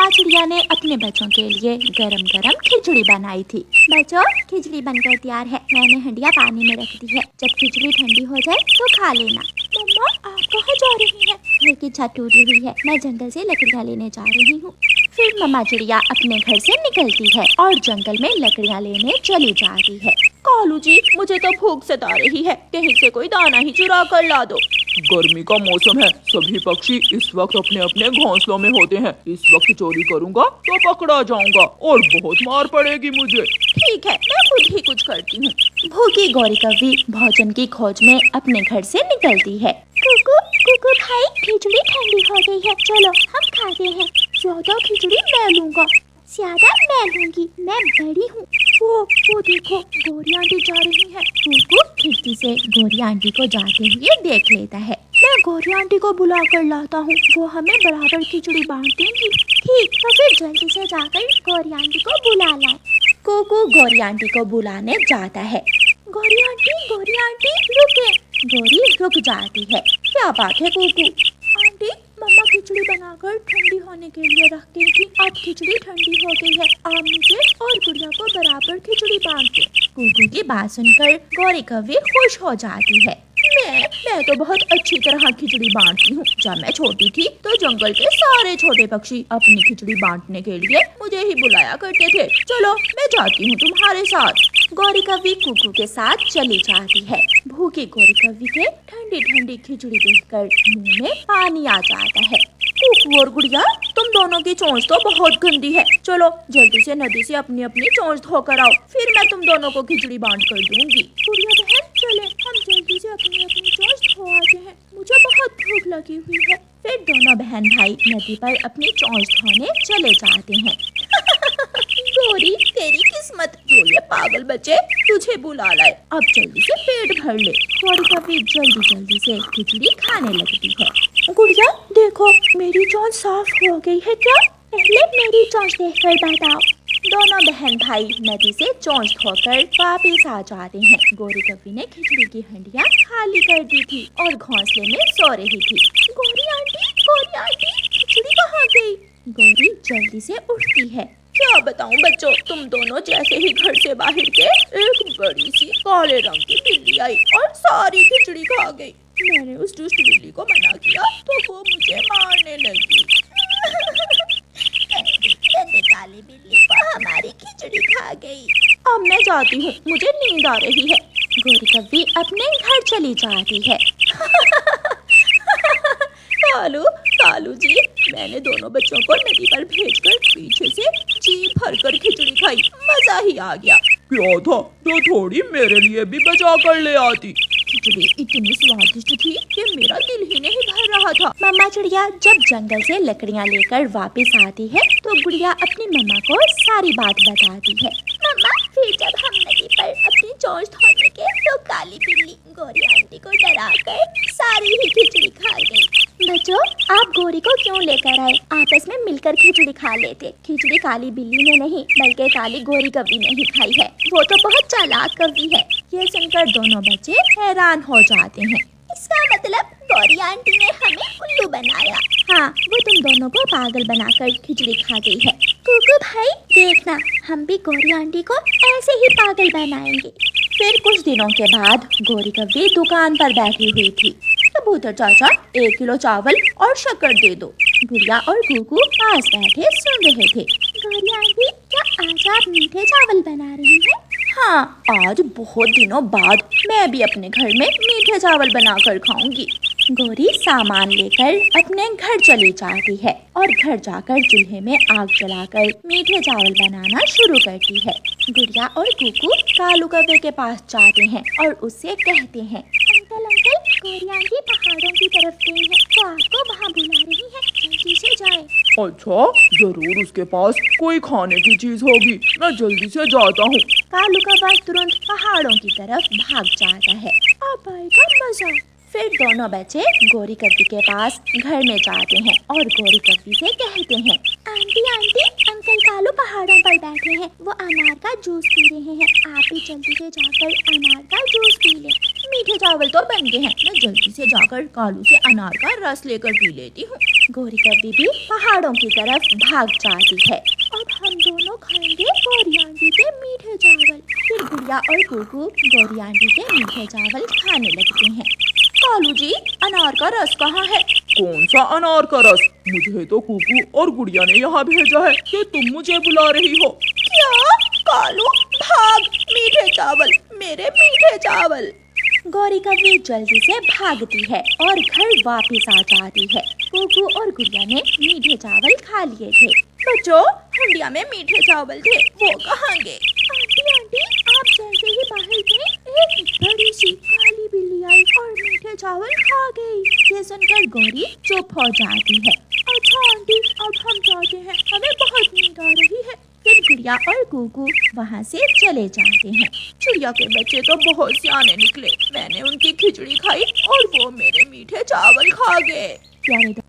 चिड़िया ने अपने बच्चों के लिए गरम गरम खिचड़ी बनाई थी। बच्चों, खिचड़ी बनकर तैयार है। मैंने हंडिया पानी में रख दी है। जब खिचड़ी ठंडी हो जाए तो खा लेना। मम्मा, आप कहाँ जा रही हैं? घर की छत टूटी हुई है, मैं जंगल से लकड़ियाँ लेने जा रही हूँ। फिर मम्मा चिड़िया अपने घर से निकलती है और जंगल में लकड़ियाँ लेने चली जाती है। कालू जी, मुझे तो भूख सता रही है, कहीं से कोई दाना ही चुरा कर ला दो। गर्मी का मौसम है, सभी पक्षी इस वक्त अपने अपने घोंसलों में होते हैं। इस वक्त चोरी करूंगा तो पकड़ा जाऊंगा और बहुत मार पड़ेगी मुझे। ठीक है, मैं खुद ही कुछ करती हूँ। भूखी गौरी कव्वी भोजन की खोज में अपने घर से निकलती है। कुकू कुकू भाई, खिचड़ी ठंडी हो गई है, चलो हम खाते हैं। ज्यादा खिचड़ी मैं लूंगा। ज्यादा मैं लूंगी, मैं बड़ी हूँ। वो देखो, गौरी आंटी जा रही है। कुकू खिड़की से गौरी आंटी को जाते हुए देख लेता है। मैं गौरी आंटी को बुला कर लाता हूँ, वो हमें बराबर खिचड़ी बांट देंगी। ठीक, तो फिर जल्दी से जाकर गौरी आंटी को बुला लाए। कुकू गौरी आंटी को बुलाने जाता है। गौरी आंटी रुके। गौरी रुक जाती है। क्या बात है कुकू? आंटी, मम्मा खिचड़ी बनाकर ठंडी होने के लिए रख गई थी। अब खिचड़ी ठंडी हो गई है, आप मुझे और गुड़िया को बराबर खिचड़ी बांट दो। कुकू की बात सुनकर गौरी कव्वी खुश हो जाती है। मैं तो बहुत अच्छी तरह खिचड़ी बांटती हूँ। जब मैं छोटी थी तो जंगल के सारे छोटे पक्षी अपनी खिचड़ी बांटने के लिए मुझे ही बुलाया करते थे। चलो, मैं जाती हूँ तुम्हारे साथ। गौरी कव्वी कुकू के साथ चली जाती है। भूखी गौरी कव्वी के ठंडी ठंडी खिचड़ी देखकर मुंह में पानी आ जाता है। कुकू और गुड़िया, तुम दोनों की चोंच तो बहुत गंदी है। चलो जल्दी से नदी से अपनी अपनी चोंच धोकर आओ, फिर मैं तुम दोनों को खिचड़ी बांट कर दूंगी। गुड़िया बहन, चले हम जल्दी से अपनी अपनी चोंच धो आते हैं, मुझे बहुत भूख लगी हुई है। फिर दोनों बहन भाई नदी पर अपनी चोंच धोने चले जाते हैं। गौरी, तेरी किस्मत, जो ये पागल बच्चे तुझे बुला लाए। अब जल्दी से पेट भर ले। गौरी कव्वी जल्दी जल्दी से खिचड़ी खाने लगती है। गुड़िया देखो, मेरी चोंच साफ हो गई है क्या? पहले मेरी चोंच देखकर बताओ। दोनों बहन भाई नदी से चोंच धोकर वापिस आ जाते हैं। गौरी कव्वी ने खिचड़ी की हंडिया खाली कर दी थी और घोंसले में सो रही थी। गौरी आंटी, खिचड़ी कहाँ गई? गौरी जल्दी से उठती है। क्या बताऊं बच्चों, तुम दोनों जैसे ही घर से बाहर के एक बड़ी सी काले रंग की बिल्ली आई और सारी खिचड़ी खा गई। मैंने उस दुष्ट बिल्ली को मना किया तो वो मुझे मारने लगी। काली बिल्ली को हमारी खिचड़ी खा गई। अब मैं जाती हूँ, मुझे नींद आ रही है। गौरी कव्वी अपने घर चली जाती है। कालू जी, मैंने दोनों बच्चों को नदी पर भेजकर पीछे से जी भरकर खिचड़ी खाई, मजा ही आ गया। क्या था जो थोड़ी मेरे लिए भी बचा कर ले आती? खिचड़ी इतनी स्वादिष्ट थी कि मेरा दिल ही नहीं भर रहा था। मम्मा चिड़िया जब जंगल से लकड़ियाँ लेकर वापस आती है तो गुड़िया अपनी मम्मा को सारी बात बताती है। मम्मा, फिर जब हम नदी पर अपनी चोंच धोने के तो काली बिल्ली गौरी आंटी को डराकर सारी ही खिचड़ी खा गई। बच्चों, आप गौरी को क्यों लेकर आए? आपस में मिलकर खिचड़ी खा लेते। खिचड़ी काली बिल्ली ने नहीं बल्कि काली गौरी कव्वी ने ही खाई है। वो तो बहुत चालाक कव्वी है। ये सुनकर दोनों बच्चे हैरान हो जाते हैं। इसका मतलब गौरी आंटी ने हमें उल्लू बनाया। हाँ, वो तुम दोनों को पागल बनाकर खिचड़ी खा गई है। कुकू भाई देखना, हम भी गौरी आंटी को ऐसे ही पागल बनाएंगे। फिर कुछ दिनों के बाद गौरी कव्वी दुकान पर बैठी हुई थी। कबूतर चाचा, 1 किलो चावल और शक्कर दे दो। गुड़िया और कुकू पास बैठे सुन रहे थे। गौरी आंटी, क्या आज आप मीठे चावल बना रही हैं? हाँ, आज बहुत दिनों बाद मैं भी अपने घर में मीठे चावल बनाकर खाऊंगी। गौरी सामान लेकर अपने घर चली जाती है और घर जाकर चूल्हे में आग जलाकर मीठे चावल बनाना शुरू करती है। गुड़िया और कुकू कालू कव्वे के पास जाते हैं और उससे कहते हैं, अंकल, गौरी आंटी पहाड़ों की तरफ गई है, तो आपको वहाँ बुला रही है, जल्दी से जाए। अच्छा, जरूर उसके पास कोई खाने की चीज होगी, मैं जल्दी से जाता हूँ। कालू कव्वा तुरंत पहाड़ों की तरफ भाग जाता है। अब आएगा मजा। फिर दोनों बच्चे गौरी कव्वी के पास घर में जाते हैं और गौरी कव्वी से कहते हैं, आंटी, अंकल कालू पहाड़ों पर बैठे हैं, वो अनार का जूस पी रहे हैं, आप भी जल्दी से जाकर अनार का जूस पी लें। मीठे चावल तो बन गए हैं, मैं जल्दी से जाकर कालू से अनार का रस लेकर पी लेती हूँ। गौरी कव्वी भी पहाड़ों की तरफ भाग जाती है। अब हम दोनों खाएंगे गौरी आंटी के मीठे चावल। फिर गुड़िया और कुकू गौरी आंटी के मीठे चावल खाने लगते हैं। कालू जी, अनार का रस कहाँ है? कौन सा अनार का रस? मुझे तो कुकू और गुड़िया ने यहाँ भेजा है कि तुम मुझे बुला रही हो। क्या? कालू भाग, मीठे चावल, मेरे मीठे चावल। गौरी कव्वी जल्दी से भागती है और घर वापस आ जाती है। कुकू और गुड़िया ने मीठे चावल खा लिए थे। बच्चों, हंडिया में मीठे चावल थे, वो कहाँ गए? आंटी आंटी, आप जैसे ही बाहर गए एक बड़ी सी काली बिल्ली आई और मीठे चावल खा गई। ये सुनकर गौरी चुप हो जाती है। अच्छा आंटी, अब हम जाते हैं, हमें बहुत नींद आ रही है। फिर गुड़िया और कुकू वहाँ से चले जाते हैं। चिड़िया के बच्चे तो बहुत सियाने निकले, मैंने उनकी खिचड़ी खाई और वो मेरे मीठे चावल खा गए। प्यारे